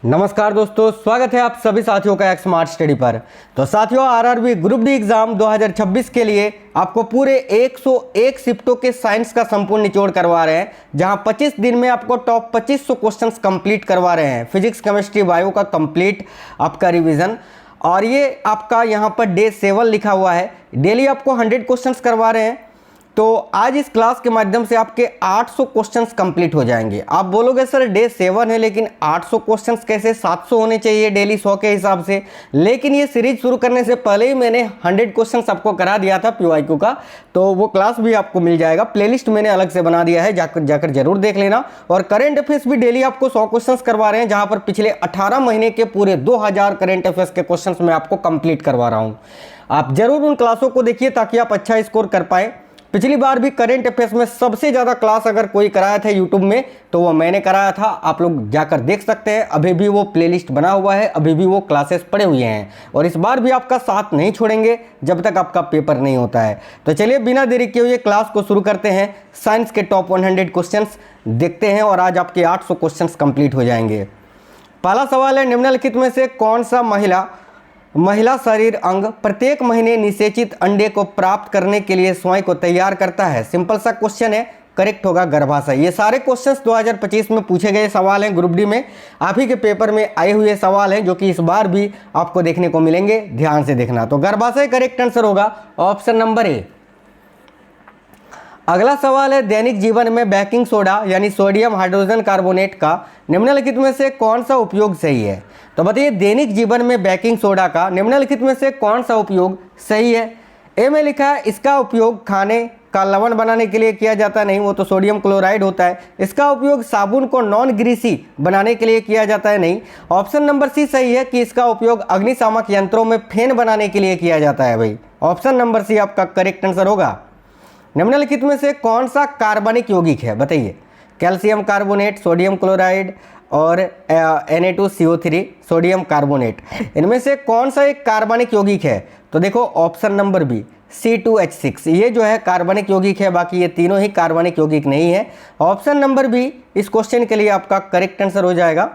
नमस्कार दोस्तों, स्वागत है आप सभी साथियों का एक स्मार्ट स्टडी पर। तो साथियों, आरआरबी ग्रुप डी एग्जाम 2026 के लिए आपको पूरे 101 शिफ्टों के साइंस का संपूर्ण निचोड़ करवा रहे हैं, जहां 25 दिन में आपको टॉप 2500 क्वेश्चंस कंप्लीट करवा रहे हैं। फिजिक्स, केमिस्ट्री, बायो का कंप्लीट आपका रिवीजन, और ये आपका यहां पर डे 7 लिखा हुआ है। डेली आपको 100 क्वेश्चंस करवा रहे हैं। तो आज इस क्लास के माध्यम से आपके 800 क्वेश्चंस कंप्लीट हो जाएंगे। आप बोलोगे सर डे 7 है, लेकिन 800 क्वेश्चंस कैसे? 700 होने चाहिए डेली 100 के हिसाब से। लेकिन ये सीरीज शुरू करने से पहले ही मैंने 100 क्वेश्चंस आपको करा दिया था PYQ का, तो वो क्लास भी आपको मिल जाएगा। प्लेलिस्ट मैंने अलग से बना दिया है, जाकर जरूर देख लेना। और करेंट अफेयर्स भी डेली आपको 100 क्वेश्चंस करवा रहे हैं, जहां पर पिछले 18 महीने के पूरे 2000 करेंट अफेयर्स के क्वेश्चंस मैं आपको कंप्लीट करवा रहा हूं। आप जरूर उन क्लासों को देखिए ताकि आप अच्छा स्कोर कर पाए। पिछली बार भी करेंट अफेयर्स में सबसे ज़्यादा क्लास अगर कोई कराया था यूट्यूब में तो वो मैंने कराया था। आप लोग जाकर देख सकते हैं, अभी भी वो प्लेलिस्ट बना हुआ है, अभी भी वो क्लासेस पड़े हुए हैं। और इस बार भी आपका साथ नहीं छोड़ेंगे जब तक आपका पेपर नहीं होता है। तो चलिए बिना देरी किए हुए क्लास को शुरू करते हैं। साइंस के टॉप 100 क्वेश्चंस देखते हैं और आज आपके 800 क्वेश्चंस कंप्लीट हो जाएंगे। पहला सवाल है, निम्नलिखित में से कौन सा महिला शरीर अंग प्रत्येक महीने निषेचित अंडे को प्राप्त करने के लिए स्वयं को तैयार करता है? सिंपल सा क्वेश्चन है, करेक्ट होगा गर्भाशय। ये सारे क्वेश्चंस 2025 में पूछे गए सवाल हैं, ग्रुप डी में आप ही के पेपर में आए हुए सवाल हैं, जो कि इस बार भी आपको देखने को मिलेंगे। ध्यान से देखना। तो गर्भाशय करेक्ट आंसर होगा ऑप्शन नंबर ए। अगला सवाल है, दैनिक जीवन में बेकिंग सोडा यानी सोडियम हाइड्रोजन कार्बोनेट का निम्नलिखित में से कौन सा उपयोग सही है? तो बताइए, दैनिक जीवन में बेकिंग सोडा का निम्नलिखित में से कौन सा उपयोग सही है? ए में लिखा है इसका उपयोग खाने का लवण बनाने के लिए किया जाता नहीं, वो तो सोडियम क्लोराइड होता है। इसका उपयोग साबुन को नॉन ग्रीसी बनाने के लिए किया जाता है, नहीं। ऑप्शन नंबर सी सही है कि इसका उपयोग अग्निशामक यंत्रों में फेन बनाने के लिए किया जाता है। भाई ऑप्शन नंबर सी आपका करेक्ट आंसर होगा। निम्नलिखित में से कौन सा कार्बनिक यौगिक है? बताइए। कैल्शियम कार्बोनेट, सोडियम क्लोराइड और Na2CO3 सोडियम कार्बोनेट, इनमें से कौन सा एक कार्बनिक यौगिक है? तो देखो ऑप्शन नंबर बी C2H6, ये जो है कार्बनिक यौगिक है। बाकी ये तीनों ही कार्बनिक यौगिक नहीं है। ऑप्शन नंबर बी इस क्वेश्चन के लिए आपका करेक्ट आंसर हो जाएगा।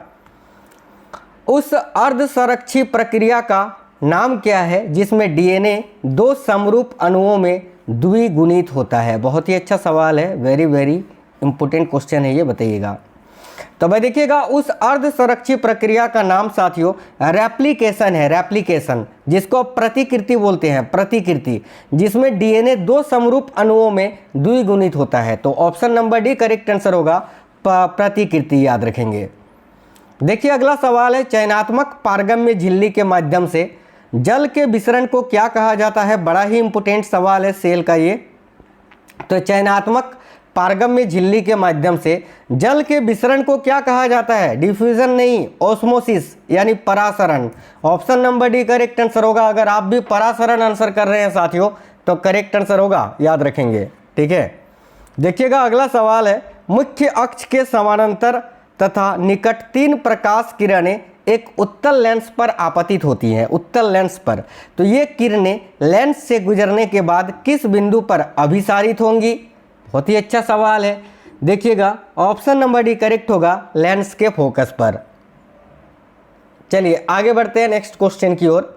उस अर्धसंरक्षी प्रक्रिया का नाम क्या है जिसमें DNA 2 समरूप अणुओं में द्विगुणित होता है? बहुत ही अच्छा सवाल है, वेरी वेरी इंपॉर्टेंट क्वेश्चन है ये, बताइएगा। तो भाई देखिएगा, उस अर्धसंरक्षी प्रक्रिया का नाम साथियों रेप्लिकेशन है। रेप्लिकेशन, जिसको प्रतिकृति बोलते हैं, प्रतिकृति, जिसमें DNA 2 समरूप अणुओं में द्विगुणित होता है। तो option number D correct answer होगा, प्रतिकृति, याद रखेंगे। देखिए अगला सवाल है, चयनात्मक पारगम्य झिल्ली के माध्यम से जल के विसरण को क्या कहा जाता है? बड़ा ही इंपॉर्टेंट सवाल है सेल का ये। तो चयनात्मक पारगम्य झिल्ली के माध्यम से जल के विसरण को क्या कहा जाता है? डिफ्यूजन नहीं, ऑस्मोसिस यानी परासरण। Option number D correct answer होगा। अगर आप भी परासरण आंसर कर रहे हैं साथियों तो करेक्ट आंसर होगा, याद रखेंगे। ठीक है, देखिएगा अगला सवाल है, मुख्य अक्ष के समानांतर तथा निकट 3 प्रकाश किरणें एक उत्तल लेंस पर आपतित होती हैं। उत्तल लेंस पर, तो ये किरणें लेंस से गुजरने के बाद किस बिंदु पर अभिसारित होंगी? बहुत ही अच्छा सवाल है। देखिएगा ऑप्शन नंबर डी करेक्ट होगा, लेंस के फोकस पर। चलिए आगे बढ़ते हैं नेक्स्ट क्वेश्चन की ओर।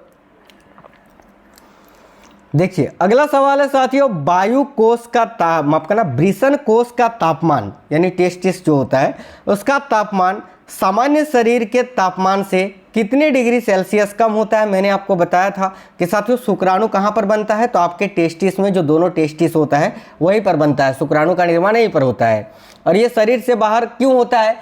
देखिए अगला सवाल है साथियों, वायु कोश का माफ करना, वृषण कोश का तापमान यानी टेस्टिस जो होता है उसका तापमान सामान्य शरीर के तापमान से कितने डिग्री सेल्सियस कम होता है? मैंने आपको बताया था कि साथियों शुक्राणु कहाँ पर बनता है? तो आपके टेस्टिस में जो दोनों टेस्टिस होता है वहीं पर बनता है। शुक्राणु का निर्माण यहीं पर होता है। और ये शरीर से बाहर क्यों होता है?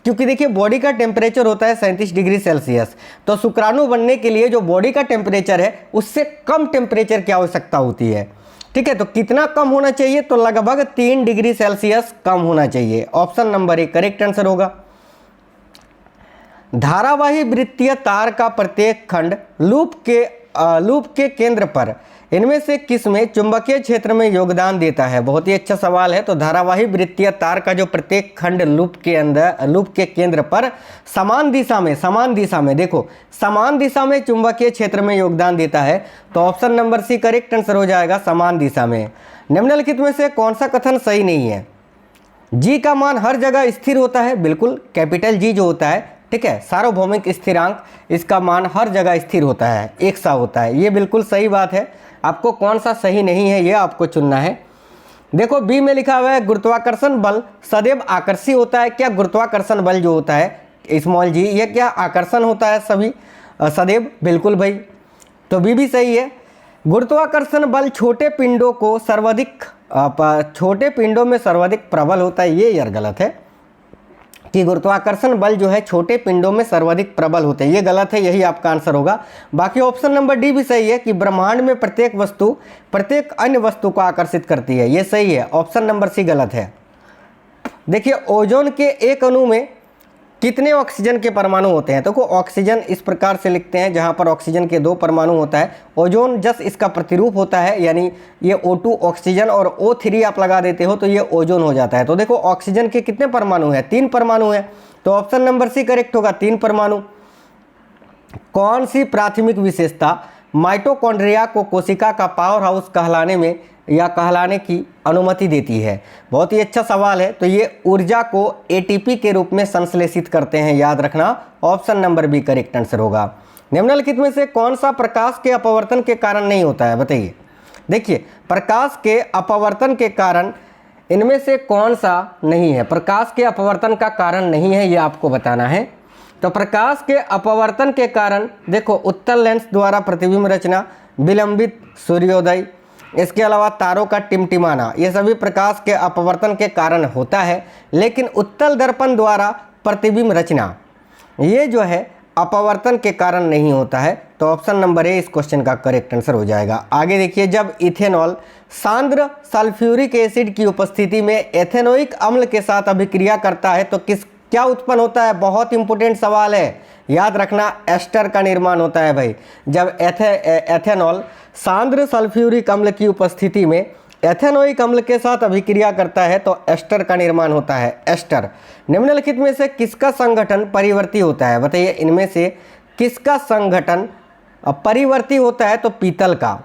क्योंकि देखिए बॉडी का टेम्परेचर होता है 37 डिग्री सेल्सियस। तो शुक्राणु बनने के लिए जो बॉडी का टेम्परेचर है उससे कम टेम्परेचर की आवश्यकता होती है। ठीक है, तो कितना कम होना चाहिए? तो लगभग 3 डिग्री सेल्सियस कम होना चाहिए। Option number A correct answer होगा। धारावाही वृत्तीय तार का प्रत्येक खंड लूप के केंद्र पर इनमें से किस में चुंबकीय क्षेत्र में योगदान देता है? बहुत ही अच्छा सवाल है। तो धारावाही वृत्तीय तार का जो प्रत्येक खंड लूप के केंद्र पर समान दिशा में देखो समान दिशा में चुंबकीय क्षेत्र में योगदान देता है। तो option number C correct answer हो जाएगा, समान दिशा में। निम्नलिखित में से कौन सा कथन सही नहीं है? जी का मान हर जगह स्थिर होता है? बिल्कुल, कैपिटल जी जो होता है ठीक है। सार्वभौमिक स्थिरांक, इसका मान हर जगह स्थिर होता है, एक सा होता है। ये बिल्कुल सही बात है। आपको कौन सा सही नहीं है ये आपको चुनना है। देखो बी में लिखा हुआ है गुरुत्वाकर्षण बल सदैव आकर्षी होता है। क्या गुरुत्वाकर्षण बल जो होता है स्मॉल जी, ये क्या आकर्षण होता है सभी सदैव? बिल्कुल भाई, तो बी भी सही है। गुरुत्वाकर्षण बल छोटे पिंडों में सर्वाधिक प्रबल होता है, ये यार गलत है कि गुरुत्वाकर्षण बल जो है छोटे पिंडों में सर्वाधिक प्रबल होते हैं, ये गलत है, यही आपका आंसर होगा। बाकी ऑप्शन नंबर डी भी सही है कि ब्रह्मांड में प्रत्येक वस्तु प्रत्येक अन्य वस्तु को आकर्षित करती है, ये सही है। ऑप्शन नंबर सी गलत है। देखिए ओजोन के एक अणु में कितने ऑक्सीजन के परमाणु होते हैं? तो ऑक्सीजन इस प्रकार से लिखते हैं, जहां पर ऑक्सीजन के 2 परमाणु होता है। ओजोन जस्ट इसका प्रतिरूप होता है, यानी ये O2 ऑक्सीजन और O3 आप लगा देते हो तो ये ओजोन हो जाता है। तो देखो ऑक्सीजन के कितने परमाणु हैं? 3 परमाणु हैं, तो ऑप्शन नंबर सी करेक्ट होगा, 3 परमाणु। कौन सी प्राथमिक विशेषता माइटोकॉन्ड्रिया को कोशिका का पावर हाउस कहलाने की अनुमति देती है? बहुत ही अच्छा सवाल है। तो ये ऊर्जा को एटीपी के रूप में संश्लेषित करते हैं, याद रखना। Option number B correct answer होगा। निम्नलिखित में से कौन सा प्रकाश के अपवर्तन के कारण नहीं होता है? बताइए। देखिए प्रकाश के अपवर्तन के कारण इनमें से कौन सा नहीं है? प्रकाश के अपवर्तन का कारण नहीं है, ये आपको बताना है। तो प्रकाश के अपवर्तन के कारण देखो उत्तल लेंस द्वारा प्रतिबिंब रचना, विलंबित सूर्योदय, इसके अलावा तारों का टिमटिमाना, ये सभी प्रकाश के अपवर्तन के कारण होता है। लेकिन उत्तल दर्पण द्वारा प्रतिबिंब रचना ये जो है अपवर्तन के कारण नहीं होता है। तो ऑप्शन नंबर ए इस क्वेश्चन का करेक्ट आंसर हो जाएगा। आगे देखिए, जब इथेनॉल सांद्र सल्फ्यूरिक एसिड की उपस्थिति में एथेनोइक अम्ल के साथ अभिक्रिया करता है तो क्या उत्पन्न होता है? बहुत इंपॉर्टेंट सवाल है, याद रखना, एस्टर का निर्माण होता है भाई। जब एथेनॉल सांद्र सल्फ्यूरिक अम्ल की उपस्थिति में एथेनोइक अम्ल के साथ अभिक्रिया करता है तो एस्टर का निर्माण होता है, एस्टर। निम्नलिखित में से किसका संगठन परिवर्ती होता है? बताइए, इनमें से किसका संगठन परिवर्ती होता है? तो पीतल का।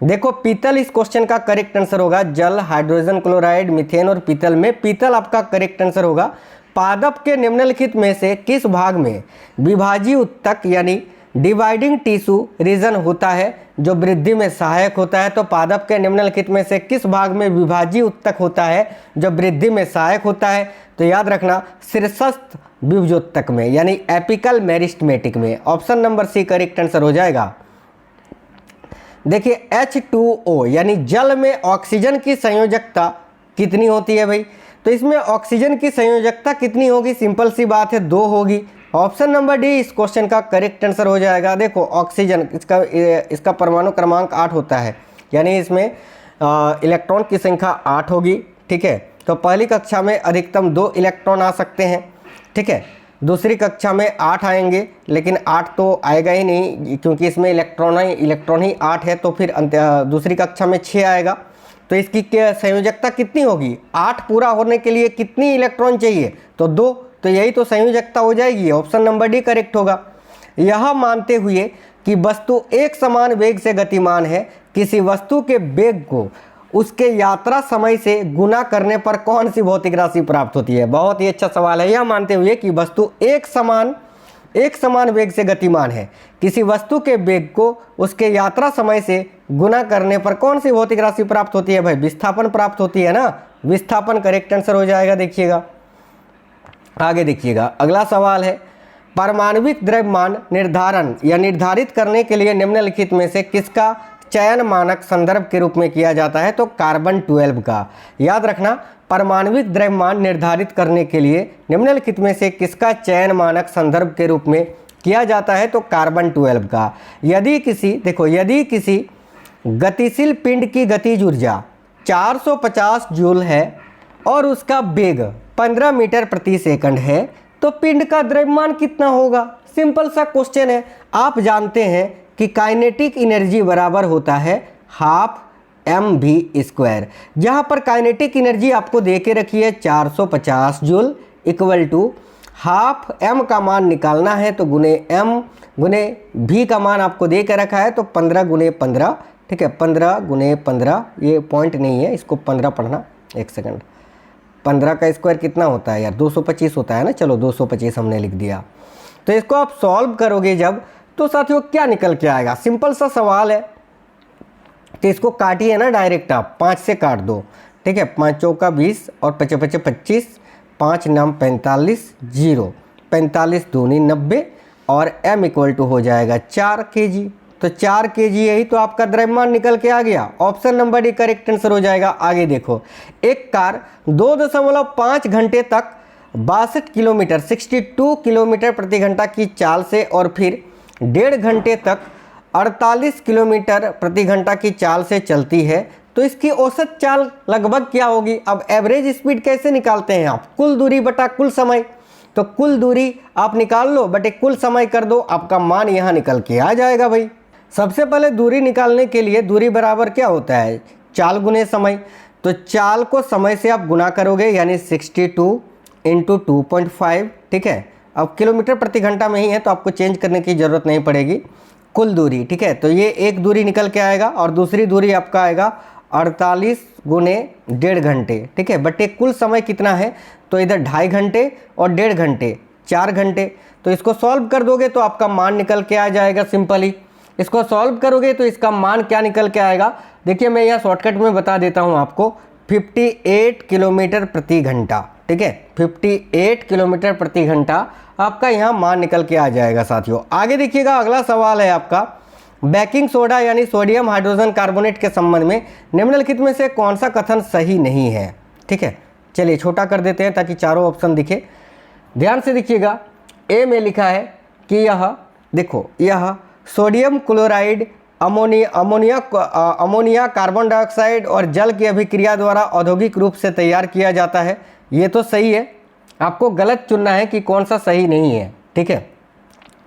देखो पीतल इस क्वेश्चन का करेक्ट आंसर होगा। जल, हाइड्रोजन क्लोराइड, मीथेन और पीतल में पीतल आपका करेक्ट आंसर होगा। पादप के निम्नलिखित में से किस भाग में विभाजीय उत्तक यानी डिवाइडिंग टिश्यू रीजन होता है जो वृद्धि में सहायक होता है? तो पादप के निम्नलिखित में से किस भाग में विभाजीय उत्तक होता है जो वृद्धि में सहायक होता है? तो याद रखना शीर्षस्थ विभजोत्तक में, यानी एपिकल मेरिस्टेमेटिक में। Option number C correct answer हो जाएगा। देखिए H2O यानी जल में ऑक्सीजन की संयोजकता कितनी होती है भाई? तो इसमें ऑक्सीजन की संयोजकता कितनी होगी? सिंपल सी बात है, 2 होगी। ऑप्शन नंबर डी इस क्वेश्चन का करेक्ट आंसर हो जाएगा। देखो ऑक्सीजन इसका परमाणु क्रमांक 8 होता है, यानी इसमें इलेक्ट्रॉन की संख्या 8 होगी, ठीक है। तो पहली कक्षा में अधिकतम 2 इलेक्ट्रॉन आ सकते हैं, ठीक है। दूसरी कक्षा में 8 आएंगे, लेकिन 8 तो आएगा ही नहीं क्योंकि इसमें इलेक्ट्रॉन ही 8 है। तो फिर दूसरी कक्षा में 6 आएगा। तो इसकी संयोजकता कितनी होगी? 8 पूरा होने के लिए कितनी इलेक्ट्रॉन चाहिए? तो 2। तो यही तो संयोजकता हो जाएगी। ऑप्शन नंबर डी करेक्ट होगा। यह मानते हुए कि वस्तु एक समान वेग से गतिमान है, किसी वस्तु के वेग को उसके यात्रा समय से गुना करने पर कौन सी भौतिक राशि प्राप्त होती है? बहुत ही अच्छा सवाल है। यह मानते हुए कि वस्तु एक समान वेग से गतिमान है, किसी वस्तु के वेग को उसके यात्रा समय से गुना करने पर कौन सी भौतिक राशि प्राप्त होती है भाई? विस्थापन प्राप्त होती है ना, विस्थापन करेक्ट आंसर हो जाएगा। देखिएगा आगे, देखिएगा अगला सवाल है, परमाणविक द्रव्यमान निर्धारण या निर्धारित करने के लिए निम्नलिखित में से किसका चयन मानक संदर्भ के रूप में किया जाता है? तो कार्बन 12 का। याद रखना, परमाणविक द्रव्यमान निर्धारित करने के लिए निम्नलिखित में से किसका चयन मानक संदर्भ के रूप में किया जाता है? तो कार्बन 12 का। यदि किसी गतिशील पिंड की गतिज ऊर्जा 450 जूल है और उसका वेग 15 मीटर प्रति सेकंड है तो पिंड का द्रव्यमान कितना होगा? सिंपल सा क्वेश्चन है। आप जानते हैं कि काइनेटिक एनर्जी बराबर होता है हाफ mv², जहां पर काइनेटिक एनर्जी आपको दे के रखी है 450 joule equal to half m का मान निकालना है तो गुने m गुने v का मान आपको दे के रखा है तो 15 गुने 15, ठीक है। 15 गुने 15, ये पॉइंट नहीं है, इसको 15 पढ़ना। एक सेकंड, 15 का स्क्वायर कितना होता है यार? 225 होता है ना। चलो 225 हमने लिख दिया। तो इसको आप सॉल्व करोगे जब, तो साथियों क्या निकल के आएगा, सिंपल सा सवाल है। तो इसको काटिए ना डायरेक्ट, आप 5 से काट दो, ठीक है। 5 चौका 20 और 5 5 25, 5 9 45, 0 45 दूनी 90 और m इक्वल टू हो जाएगा 4 kg। तो 4 kg यही तो आपका द्रव्यमान निकल के आ गया। Option number D correct answer हो जाएगा। आगे देखो, एक कार 2.5 घंटे तक 62 किलोमीटर 62 किलोमीटर प्रति घंटा की चाल से और फिर 1.5 घंटे तक 48 किलोमीटर प्रति घंटा की चाल से चलती है, तो इसकी औसत चाल लगभग क्या होगी। अब एवरेज स्पीड कैसे निकालते हैं आप, कुल दूरी बटा कुल समय। तो कुल दूरी आप निकाल लो बटे कुल समय कर दो, आपका मान यहाँ निकल के आ जाएगा भाई। सबसे पहले दूरी निकालने के लिए दूरी बराबर क्या होता है, चाल गुने समय। तो चाल को समय से आप गुना करोगे, यानी 62 इंटू 2.5, ठीक है। अब किलोमीटर प्रति घंटा में ही है तो आपको चेंज करने की ज़रूरत नहीं पड़ेगी। कुल दूरी, ठीक है, तो ये एक दूरी निकल के आएगा और दूसरी दूरी आपका आएगा 48 गुने 1.5 घंटे, ठीक है, बटे कुल समय कितना है, तो इधर 2.5 घंटे और 1.5 घंटे 4 घंटे। तो इसको सॉल्व कर दोगे तो आपका मान निकल के आ जाएगा। सिंपली इसको सॉल्व करोगे तो इसका मान क्या निकल के आएगा, देखिए मैं यहाँ शॉर्टकट में बता देता हूँ आपको, 58 किलोमीटर प्रति घंटा, ठीक है, 58 किलोमीटर प्रति घंटा आपका यहाँ मान निकल के आ जाएगा साथियों। आगे देखिएगा, अगला सवाल है आपका बेकिंग सोडा यानी सोडियम हाइड्रोजन कार्बोनेट के संबंध में निम्नलिखित में से कौन सा कथन सही नहीं है, ठीक है। चलिए छोटा कर देते हैं ताकि चारों ऑप्शन दिखे। ध्यान से देखिएगा, ए में लिखा है कि यह, देखो, यह sodium chloride ammonia carbon dioxide और जल की अभिक्रिया द्वारा औद्योगिक रूप से तैयार किया जाता है। ये तो सही है, आपको गलत चुनना है कि कौन सा सही नहीं है, ठीक है।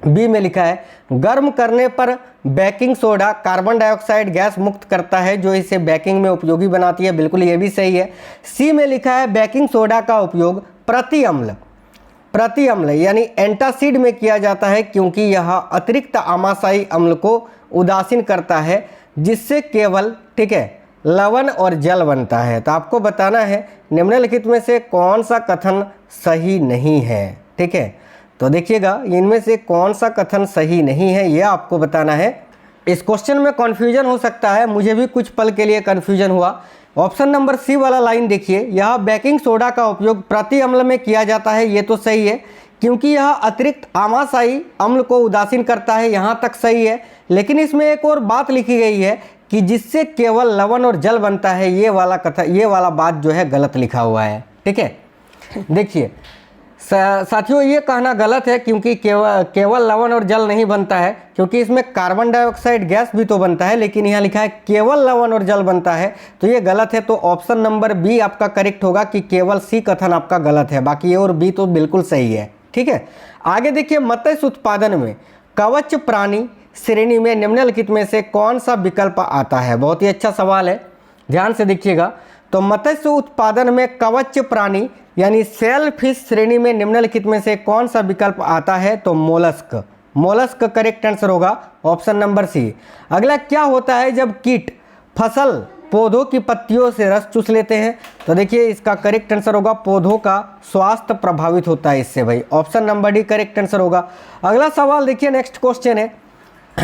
बी में लिखा है गर्म करने पर baking soda carbon dioxide gas मुक्त करता है जो इसे बेकिंग में उपयोगी बनाती है, बिल्कुल ये भी सही है। सी में लिखा है बेकिंग सोडा का उपयोग प्रति अम्ल यानी एंटासिड में किया जाता है क्योंकि यह अतिरिक्त आमाशयी अम्ल को उदासीन करता है जिससे केवल, ठीक है, लवण और जल बनता है। तो आपको बताना है निम्नलिखित में से कौन सा कथन सही नहीं है, ठीक है। तो देखिएगा इनमें से कौन सा कथन सही नहीं है ये आपको बताना है। इस क्वेश्चन में कन्फ्यूजन हो सकता है, मुझे भी कुछ पल के लिए कन्फ्यूजन हुआ। ऑप्शन नंबर सी वाला लाइन देखिए, यह बेकिंग सोडा का उपयोग प्रति अम्ल में किया जाता है, ये तो सही है क्योंकि यह अतिरिक्त आमाशयी अम्ल को उदासीन करता है, यहाँ तक सही है। लेकिन इसमें एक और बात लिखी गई है कि जिससे केवल लवण और जल बनता है, ये वाला बात जो है गलत लिखा हुआ है, ठीक है। देखिए साथियों, ये कहना गलत है क्योंकि केवल लवण और जल नहीं बनता है, क्योंकि इसमें कार्बन डाइऑक्साइड गैस भी तो बनता है, लेकिन यहाँ लिखा है केवल लवण और जल बनता है, तो ये गलत है। तो ऑप्शन नंबर बी आपका करेक्ट होगा कि केवल सी कथन आपका गलत है, बाकी ए और बी तो बिल्कुल सही है, ठीक है। आगे देखिए, मत्स्य उत्पादन में कवच प्राणी श्रेणी में निम्नलिखित में से कौन सा विकल्प आता है। बहुत ही अच्छा सवाल है, ध्यान से देखिएगा। तो मत्स्य उत्पादन में कवच प्राणी यानी सेल फिश श्रेणी में निम्नलिखित में से कौन सा विकल्प आता है, तो मोलस्क करेक्ट आंसर होगा, ऑप्शन नंबर सी। अगला, क्या होता है जब कीट फसल पौधों की पत्तियों से रस चूस लेते हैं, तो देखिए इसका करेक्ट आंसर होगा पौधों का स्वास्थ्य प्रभावित होता है इससे भाई, option number D correct answer होगा। अगला सवाल देखिए, नेक्स्ट क्वेश्चन है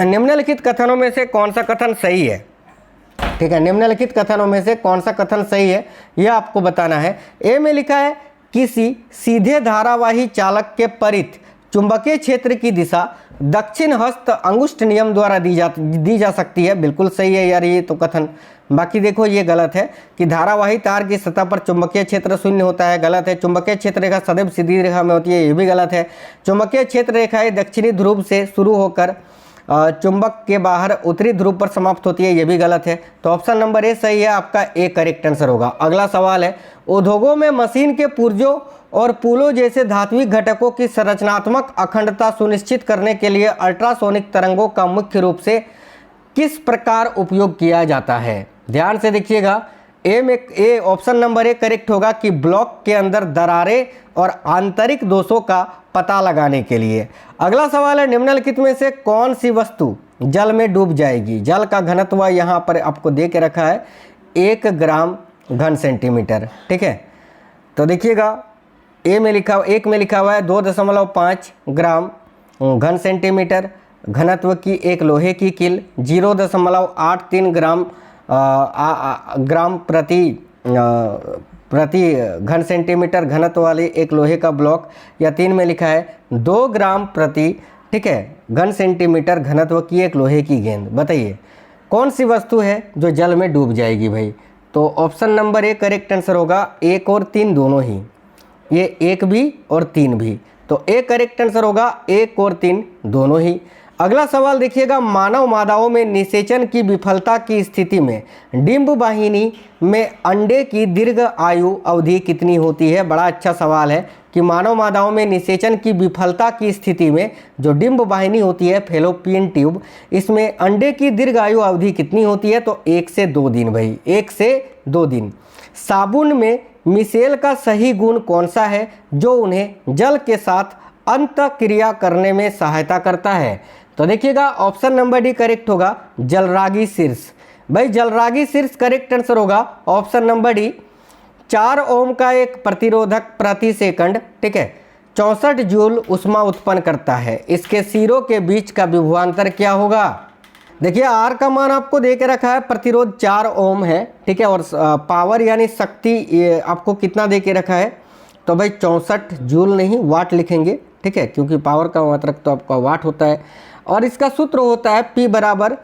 निम्नलिखित कथनों में से कौन सा कथन सही है, ठीक है। निम्नलिखित कथनों में से कौन सा कथन सही है यह आपको बताना है। ए में लिखा है किसी सीधे धारावाही चालक के परित चुंबकीय क्षेत्र की दिशा दक्षिण हस्त अंगुष्ठ नियम द्वारा दी जा सकती है, बिल्कुल सही है यार ये तो कथन। बाकी देखो ये गलत है कि धारावाही तार की सतह पर चुंबकीय क्षेत्र शून्य होता है, गलत है। चुंबकीय क्षेत्र रेखा सदैव सीधी रेखा में होती है, ये भी गलत है। चुंबकीय क्षेत्र रेखाएं दक्षिणी ध्रुव से शुरू होकर चुंबक के बाहर उत्तरी ध्रुव पर समाप्त होती है, ये भी गलत है। तो ऑप्शन नंबर ए सही है, आपका ए करेक्ट आंसर होगा। अगला सवाल है उद्योगों में मशीन के पुर्जों और पुलों जैसे धात्विक घटकों की संरचनात्मक अखंडता सुनिश्चित करने के लिए अल्ट्रासोनिक तरंगों का मुख्य रूप से किस प्रकार उपयोग किया जाता है। ध्यान से देखिएगा, A option number A correct होगा कि ब्लॉक के अंदर दरारें और आंतरिक दोषों का पता लगाने के लिए। अगला सवाल है निम्नलिखित में से कौन सी वस्तु जल में डूब जाएगी। जल का घनत्व यहाँ पर आपको दे के रखा है 1 ग्राम घन सेंटीमीटर, ठीक है। तो देखिएगा एक में लिखा हुआ है 2.5 ग्राम घन सेंटीमीटर घनत्व की एक लोहे की कील, 0.83 ग्राम प्रति घन सेंटीमीटर घनत्व वाली एक लोहे का ब्लॉक, या 3 में लिखा है 2 ग्राम प्रति, ठीक है, घन सेंटीमीटर घनत्व की एक लोहे की गेंद। बताइए कौन सी वस्तु है जो जल में डूब जाएगी भाई? तो option number A correct answer होगा, 1 और 3 दोनों ही, ये 1 भी और 3 भी, तो ए करेक्ट आंसर होगा 1 और 3 दोनों ही। अगला सवाल देखिएगा, मानव मादाओं में निषेचन की विफलता की स्थिति में डिंब वाहिनी में अंडे की दीर्घ आयु अवधि कितनी होती है? बड़ा अच्छा सवाल है कि मानव मादाओं में निषेचन की विफलता की स्थिति में जो डिंब वाहिनी होती है फेलोपियन ट्यूब, इसमें अंडे की दीर्घ आयु अवधि कितनी होती है? तो 1 से 2 दिन भाई, 1 से 2 दिन। साबुन में मिसेल का सही गुण कौन सा है जो उन्हें जल के साथ अंतःक्रिया करने में सहायता करता है? तो देखिएगा ऑप्शन नंबर डी करेक्ट होगा, जलरागी शीर्ष। भाई जलरागी शीर्ष करेक्ट आंसर होगा ऑप्शन नंबर डी। 4 ओम का एक प्रतिरोधक प्रति सेकंड, ठीक है, 64 जूल ऊष्मा उत्पन्न करता है। इसके सिरों के बीच का विभवांतर क्या होगा? देखिए आर का मान आपको दे के रखा है, प्रतिरोध 4 ओम है, ठीक है, और पावर यानी शक्ति आपको कितना दे के रखा है? तो भाई 64 जूल नहीं वाट लिखेंगे, ठीक है, क्योंकि पावर का मात्रक तो आपका वाट होता है। और इसका सूत्र होता है P बराबर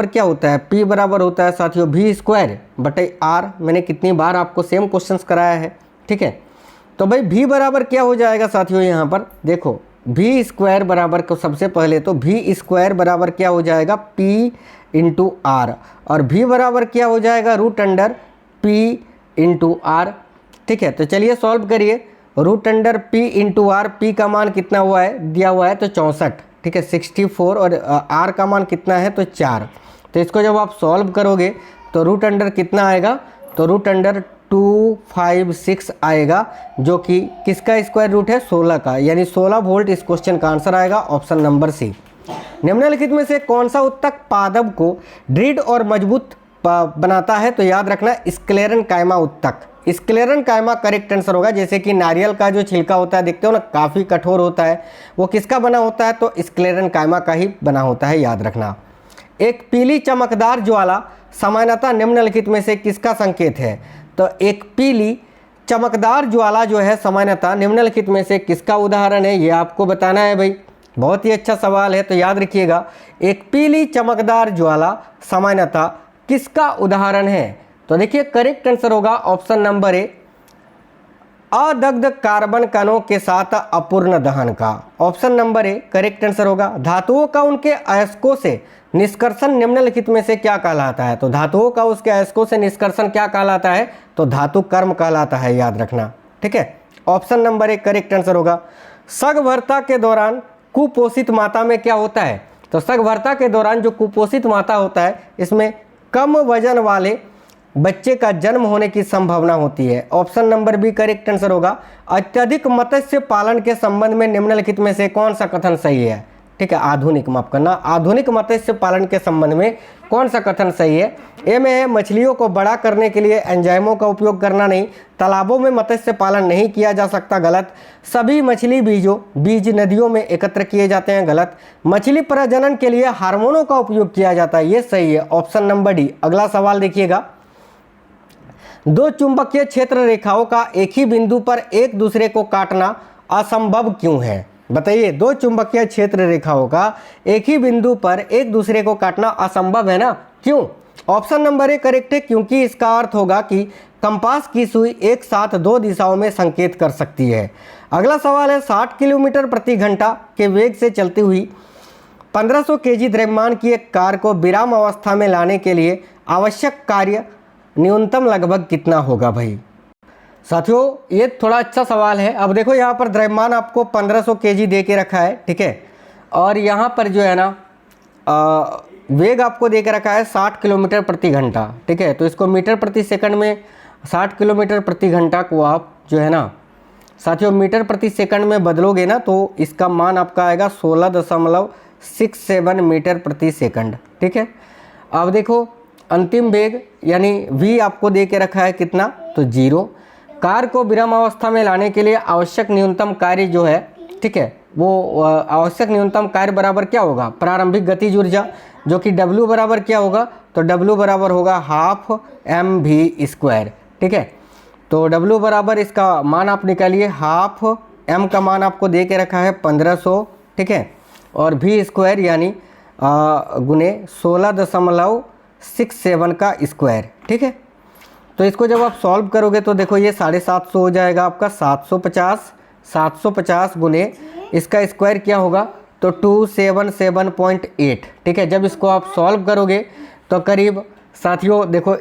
क्या होता है? P बराबर होता है साथियों V² बटे R। मैंने कितनी बार आपको सेम क्वेश्चंस कराया है, ठीक है। तो भाई V बराबर क्या हो जाएगा साथियों? यहाँ पर देखो V² बराबर को सबसे पहले तो V² बराबर क्या हो जाएगा? P × R, और V बराबर क्या हो जाएगा? √P × R, ठीक है। तो चलिए सॉल्व करिए, √P × R, P का मान कितना हुआ है? दिया हुआ है तो 64, ठीक है, 64, और R का मान कितना है? तो 4। तो इसको जब आप सॉल्व करोगे तो √, कितना आएगा? तो √256 आएगा, जो कि किसका स्क्वायर रूट है? 16 का, यानी 16 वोल्ट इस क्वेश्चन का आंसर आएगा ऑप्शन नंबर सी। निम्नलिखित में से कौन सा उत्तक पादप को दृढ़ और मजबूत बनाता है? तो याद रखना स्क्लेरेनकाइमा उत्तक। स्क्लेरेनकाइमा करेक्ट आंसर होगा। जैसे कि नारियल का जो छिलका होता है देखते हो ना, काफ़ी कठोर होता है, वो किसका बना होता है? तो स्क्लेरेनकाइमा का ही बना होता है, याद रखना। एक पीली चमकदार ज्वाला सामान्यतः निम्नलिखित में से किसका संकेत है? तो एक पीली चमकदार ज्वाला जो है सामान्यतः निम्नलिखित में से किसका उदाहरण है? ये आपको बताना है भाई, बहुत ही अच्छा सवाल है। तो याद रखिएगा, एक पीली चमकदार ज्वाला सामान्यतः किसका उदाहरण है? तो देखिए करेक्ट आंसर होगा ऑप्शन नंबर ए, अदग्ध कार्बन कणों के साथ अपूर्ण दहन का। Option number A correct answer होगा। धातुओं का उनके अयस्कों से निष्कर्षण निम्नलिखित में से क्या कहलाता है? तो धातुओं का उसके अयस्कों से निष्कर्षण क्या कहलाता है? तो धातु कर्म कहलाता है, याद रखना, ठीक है। Option number A correct answer होगा। सगर्भता के दौरान कुपोषित माता में क्या होता है? तो सगर्भता के दौरान जो कुपोषित माता होता है, इसमें कम वजन वाले बच्चे का जन्म होने की संभावना होती है। Option number B correct answer होगा। अत्यधिक मत्स्य पालन के संबंध में निम्नलिखित में से कौन सा कथन सही है? ठीक है, आधुनिक, माफ करना, आधुनिक मत्स्य पालन के संबंध में कौन सा कथन सही है? ए में है मछलियों को बड़ा करने के लिए एंजाइमों का उपयोग करना नहीं, तालाबों में मत्स्य पालन नहीं किया जा सकता, गलत। सभी मछली बीज नदियों में एकत्र किए जाते हैं, गलत। मछली प्रजनन के लिए हार्मोनों का उपयोग किया जाता है, ये सही है, ऑप्शन नंबर डी। अगला सवाल देखिएगा, दो चुंबकीय क्षेत्र रेखाओं का एक ही बिंदु पर एक दूसरे को काटना असंभव क्यों है? बताइए, दो चुंबकीय क्षेत्र रेखाओं का एक ही बिंदु पर एक दूसरे को काटना असंभव है ना, क्यों? ऑप्शन नंबर ए करेक्ट है, क्योंकि इसका अर्थ होगा कि कंपास की सुई एक साथ दो दिशाओं में संकेत कर सकती है। अगला सवाल है, 60 किलोमीटर प्रति घंटा के वेग से चलती हुई 1500 केजी द्रव्यमान की एक कार को विराम अवस्था में लाने के लिए आवश्यक कार्य न्यूनतम लगभग कितना होगा? भाई साथियों, ये थोड़ा अच्छा सवाल है। अब देखो, यहाँ पर द्रव्यमान आपको 1500 केजी दे के रखा है, ठीक है, और यहाँ पर जो है ना वेग आपको दे के रखा है 60 किलोमीटर प्रति घंटा, ठीक है। तो इसको मीटर प्रति सेकंड में 60 किलोमीटर प्रति घंटा को आप जो है ना साथियों मीटर प्रति सेकंड में बदलोगे ना, तो इसका मान आपका आएगा 16.67 मीटर प्रति सेकंड, ठीक है। अब देखो, अंतिम वेग यानी v आपको दे के रखा है कितना? तो 0। कार को विराम अवस्था में लाने के लिए आवश्यक न्यूनतम कार्य जो है, ठीक है, वो आवश्यक न्यूनतम कार्य बराबर क्या होगा, प्रारंभिक गतिज ऊर्जा, जो कि W बराबर क्या होगा, तो W बराबर होगा हाफ mv²। ठीक है, तो W बराबर इसका मान आप निकालिए, हाफ m का मान आपको दे के रखा है 1500। ठीक है, और v² यानी गुने 16.67 का स्क्वायर। ठीक है, तो इसको जब आप सॉल्व करोगे तो देखो ये 750 हो जाएगा आपका, 750 गुने इसका स्क्वायर क्या होगा, तो 277.8। ठीक है, जब इसको आप सॉल्व करोगे तो करीब साथियों देखो